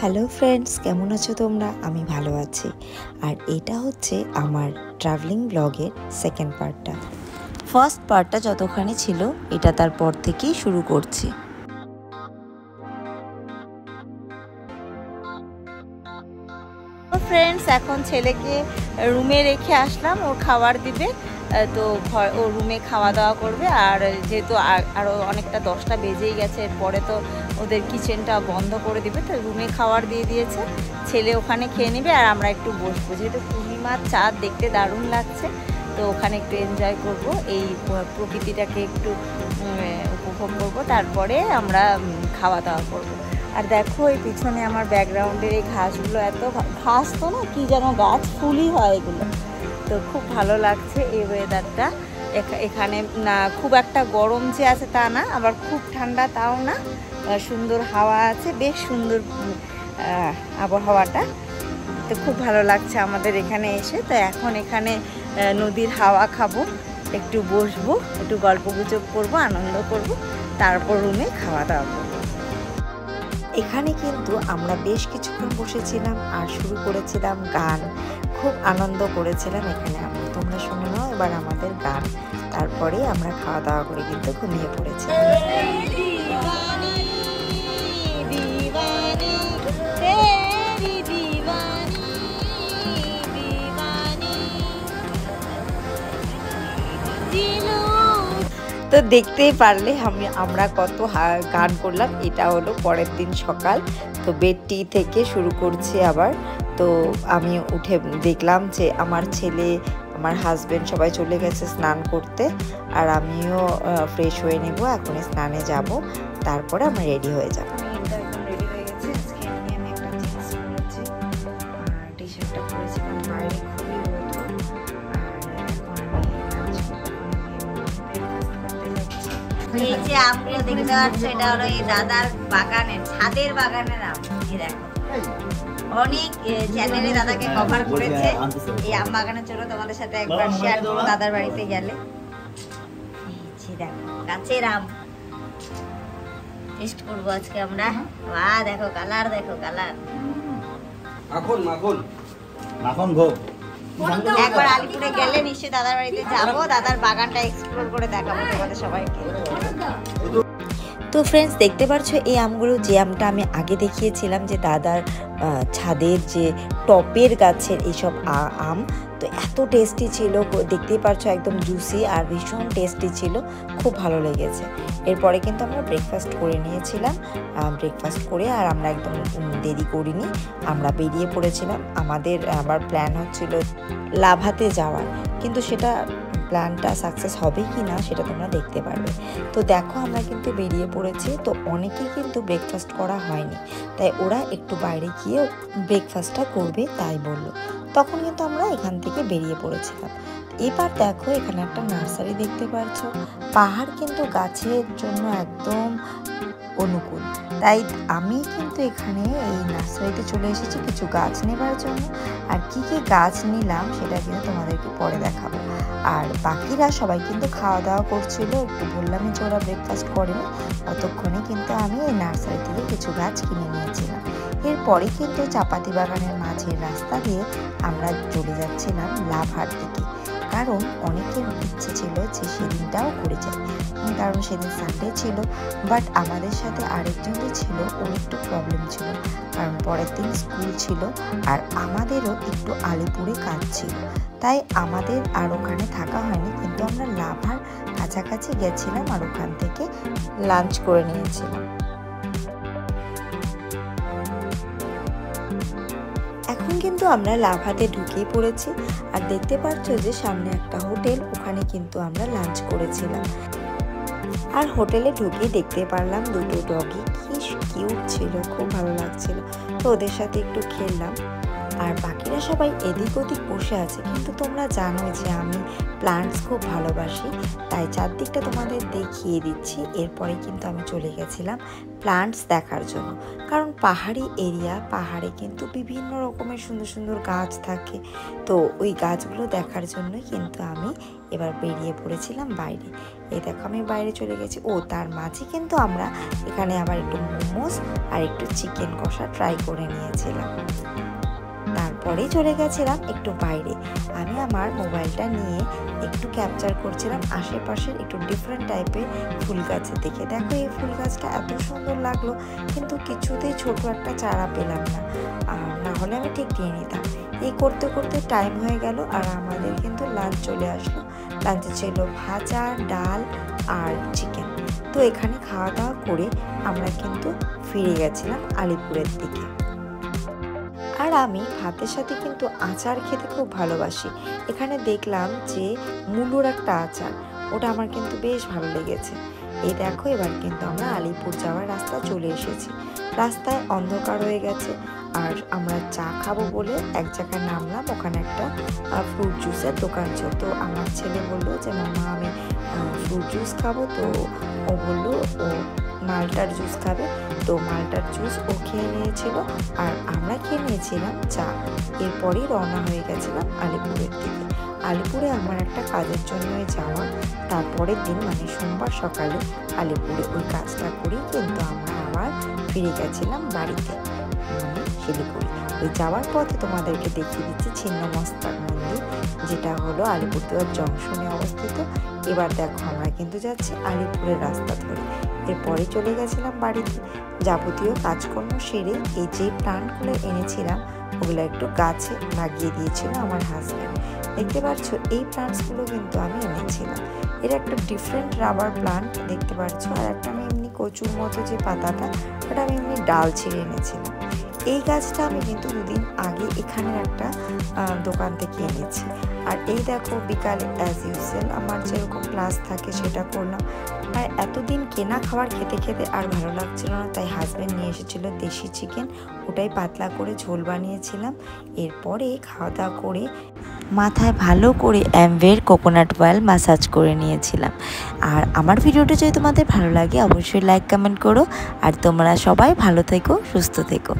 Hello friends, কেমন আছো তোমরা? আমি ভালো আছি। আর এটা হচ্ছে আমার ট্রাভেলিং ব্লগের সেকেন্ড পার্টটা। ফার্স্ট পার্টটা যতখানি ছিল এটা তারপর থেকেই শুরু করছি। ফ্রেন্ডস, এখন ছেলেকে রুমে রেখে আসলাম, ওর খাবার দিবে, তো ও রুমে খাওয়া দাওয়া করবে। আর যেহেতু আরও অনেকটা 10টা বেজেই গেছে, এরপরে তো ওদের কিচেনটা বন্ধ করে দিবে, তো রুমে খাবার দিয়ে দিয়েছে। ছেলে ওখানে খেয়ে নেবে আর আমরা একটু বসবো, যেহেতু পূর্ণিমার চাঁদ দেখতে দারুণ লাগছে, তো ওখানে একটু এনজয় করব, এই প্রকৃতিটাকে একটু উপভোগ করব, তারপরে আমরা খাওয়া দাওয়া করব। আর দেখো এই পিছনে আমার ব্যাকগ্রাউন্ডের এই ঘাসগুলো, এত ঘাস তো না, কি যেন গাছ, ফুলই হয় এগুলো, তো খুব ভালো লাগছে এই ওয়েদারটা। এখানে না খুব একটা গরম যে আছে তা না, আবার খুব ঠান্ডা তাও না, সুন্দর হাওয়া আছে, বেশ সুন্দর আবহাওয়াটা, তো খুব ভালো লাগছে আমাদের এখানে এসে। তো এখন এখানে নদীর হাওয়া খাবো, একটু বসবো, একটু গল্পগুজব করবো, আনন্দ করব, তারপর রুমে খাওয়া দাওয়া করবো। এখানে কিন্তু আমরা বেশ কিছুক্ষণ বসেছিলাম আর শুরু করেছিলাম গান, খুব আনন্দ করেছিলাম এখানে। তোমরা শুনে নাও এবার আমাদের গান, তারপরে আমরা খাওয়া দাওয়া করে কিন্তু ঘুমিয়ে পড়েছিলাম। তো দেখতেই পারলে আমরা কত গান করলাম। এটা হলো পরের দিন সকাল, তো বেডটি থেকে শুরু করছি আবার। তো আমি উঠে দেখলাম যে আমার ছেলে, আমার হাজব্যান্ড সবাই চলে গেছে স্নান করতে, আর আমিও ফ্রেশ হয়ে নেব, এখন স্নানে যাব, তারপরে আমরা রেডি হয়ে যাব। রেডি হয়ে গেছি, আজকে আমি একটা জিন্স পরেছি আর টি শার্টটা পরেছি, কারণ বাইরে খুবই রোদ। এই যে আমগুলো দেখতে পাচ্ছ, এটা হলো এই দাদার বাগানের, ছাদের বাগানের আম। দেখো অনেক চ্যানেলে দাদাকে কভার করেছে এই আম বাগানের জন্য, তোমাদের সাথে একবার শেয়ার করবো দাদার বাড়িতে গেলে। দেখো গাছের আম টেস্ট করবো আজকে আমরা। বাহ, দেখো কালার, দেখো কালার, মাখন মাখন মাখন ভোগ। একবার আলিপুরে গেলে নিশ্চয়ই দাদার বাড়িতে যাবো, দাদার বাগানটা এক্সপ্লোর করে দেখাবো তোমাদের সবাইকে। তো ফ্রেন্ডস, দেখতে পাচ্ছ এই আমগুলো, যে আমটা আমি আগে দেখিয়েছিলাম যে দাদার ছাদের যে টপের গাছের এইসব আম, তো এত টেস্টি ছিল, দেখতেই পাচ্ছ একদম জুসি আর ভীষণ টেস্টি ছিল, খুব ভালো লেগেছে। এরপরে কিন্তু আমরা ব্রেকফাস্ট করে নিয়েছিলাম, ব্রেকফাস্ট করে আর আমরা একদম দেরি করিনি, আমরা বেরিয়ে পড়েছিলাম। আমাদের আবার প্ল্যান হচ্ছিল লাভাতে যাওয়ার, কিন্তু সেটা প্ল্যানটা সাকসেস হবে কি না সেটা তোমরা দেখতে পারবে। তো দেখো আমরা কিন্তু বেরিয়ে পড়েছি, তো অনেকেই কিন্তু ব্রেকফাস্ট করা হয়নি, তাই ওরা একটু বাইরে গিয়ে ব্রেকফাস্টটা করবে তাই বললো, তখন কিন্তু আমরা এখান থেকে বেরিয়ে পড়েছিলাম। এবার দেখো এখানে একটা নার্সারি দেখতে পাচ্ছ, পাহাড় কিন্তু গাছের জন্য একদম অনুকূল, তাই আমি কিন্তু এখানে এই নার্সারিতে চলে এসেছি কিছু গাছ নেবার জন্য। আর কি কি গাছ নিলাম সেটা কিন্তু তোমাদেরকে পরে দেখাবো। আর বাকিরা সবাই কিন্তু খাওয়া দাওয়া করছিল, একটু বললামই যে ওরা ব্রেকফাস্ট করেনি, ততক্ষণে কিন্তু আমি এই নার্সারি থেকে কিছু গাছ কিনে নিয়েছিলাম। এরপরে কিন্তু চাপাতি বাগানের মাঝের রাস্তা দিয়ে আমরা চলে যাচ্ছিলাম লাভার দিকে, কারণ অনেকের ইচ্ছে ছিল যে সেদিনটাও ঘুরে যায়, কারণ সেদিন সানডে ছিল। বাট আমাদের সাথে আরেকজনই ছিল, ওর একটু প্রবলেম ছিল, কারণ পরের দিন স্কুল ছিল আর আমাদেরও একটু আলিপুরে কাজ ছিল, তাই আমাদের আর ওখানে থাকা হয়নি। কিন্তু আমরা লাভার কাছাকাছি গেছিলাম আর ওখান থেকে লাঞ্চ করে নিয়েছিলাম। এখন কিন্তু আমরা লাভাতে ঢুকেই পড়েছি, আর দেখতে পাচ্ছ যে সামনে একটা হোটেল, ওখানে কিন্তু আমরা লাঞ্চ করেছিলাম। আর হোটেলে ঢুকে দেখতে পারলাম দুটো ডগি, কি কিউট ছিল, খুব ভালো লাগছিল, তো ওদের সাথে একটু খেললাম। আর বাকিরা সবাই এদিক ওদিক বসে আছে, কিন্তু তোমরা জানো যে আমি প্লান্টস খুব ভালোবাসি, তাই চারদিকটা তোমাদের দেখিয়ে দিচ্ছি। এরপরে কিন্তু আমি চলে গেছিলাম প্লান্টস দেখার জন্য, কারণ পাহাড়ি এরিয়া, পাহাড়ে কিন্তু বিভিন্ন রকমের সুন্দর সুন্দর গাছ থাকে। তো ওই গাছগুলো দেখার জন্যই কিন্তু আমি এবার বেরিয়ে পড়েছিলাম বাইরে। এই দেখো আমি বাইরে চলে গেছি। তার মাঝে কিন্তু আমরা এখানে আবার একটু মোমোস আর একটু চিকেন কষা ট্রাই করে নিয়েছিলাম। তারপরেই চলে গেছিলাম একটু বাইরে। আমি আমার মোবাইলটা নিয়ে একটু ক্যাপচার করছিলাম আশেপাশের একটু ডিফারেন্ট টাইপের ফুল গাছের দিকে। দেখো এই ফুল গাছটা এত সুন্দর লাগলো, কিন্তু কিছুতেই ছোট একটা চারা পেলাম না, আর না হলে আমি ঠিক নিয়ে নিতাম। এই করতে করতে টাইম হয়ে গেল, আর আমাদের কিন্তু লাঞ্চ চলে আসলো। লাঞ্চে ছিল ভাজা, ডাল আর চিকেন। তো এখানে খাওয়া দাওয়া করে আমরা কিন্তু ফিরে গেছিলাম আলিপুরের দিকে। আর আমি ভাতের সাথে কিন্তু আচার খেতে খুব ভালোবাসি। এখানে দেখলাম যে মুলোর একটা আচার, ওটা আমার কিন্তু বেশ ভালো লেগেছে। এই দেখো এবার কিন্তু আমরা আলিপুর যাওয়ার রাস্তা চলে এসেছি। রাস্তায় অন্ধকার হয়ে গেছে, আর আমরা চা খাবো বলে এক জায়গায় নামলাম। ওখানে একটা ফ্রুট জুসের দোকান ছিল। তো আমার ছেলে বললো যে মামা আমি ফ্রুট জুস খাবো। তো ও বললো ও মালটার জুস খাবে। তো মালটার জুস ও খেয়ে নিয়েছিল, আর আমরা খেয়ে নিয়েছিলাম চা। এরপরেই রওনা হয়ে গেছিলাম আলিপুরের দিকে। আলিপুরে আমার একটা কাজের জন্যই যাওয়া। তারপরের দিন মানে সোমবার সকালে আলিপুরে ওই কাজটা করেই কিন্তু আমরা আবার ফিরে গেছিলাম বাড়িতে, মানে শিলিগুড়ি। ওই যাওয়ার পথে তোমাদেরকে দেখিয়ে দিচ্ছি ছিন্নমস্তার মন্দির, যেটা হলো আলিপুরদুয়ার জংশনে অবস্থিত। এবার দেখো আমরা কিন্তু যাচ্ছি আলিপুরের রাস্তা ধরে। এরপরে চলে গেছিলাম বাড়িতে, যাবতীয় কাজকর্ম সেরে এই যে প্লান্টগুলো এনেছিলাম ওগুলো একটু গাছে লাগিয়ে দিয়েছিল আমার হাজব্যান্ড। দেখতে পাচ্ছ এই প্লান্টসগুলো কিন্তু আমি এনেছিলাম। এর একটা ডিফারেন্ট রাবার প্লান্ট দেখতে পাচ্ছ, আর একটা আমি এমনি কচুর মতো যে পাতাটা, ওটা আমি এমনি ডাল ছিঁড়ে এনেছিলাম। এই গাছটা আমি কিন্তু দুদিন আগে এখানের একটা দোকান থেকে এনেছি। আর এই দেখো বিকালে অ্যাজ ইউজুয়াল আমার যেরকম ক্লাস থাকে সেটা করলাম। আর এতদিন কেনা খাবার খেতে খেতে আর ভালো লাগছিল না, তাই হাজব্যান্ড নিয়ে এসেছিল দেশি চিকেন, ওটাই পাতলা করে ঝোল বানিয়েছিলাম। এরপরে খাওয়া দাওয়া করে মাথায় ভালো করে অ্যামওয়ের কোকোনাট অয়েল ম্যাসাজ করে নিয়েছিলাম। আর আমার ভিডিওটা যদি তোমাদের ভালো লাগে অবশ্যই লাইক কমেন্ট করো। আর তোমরা সবাই ভালো থেকো, সুস্থ থেকো।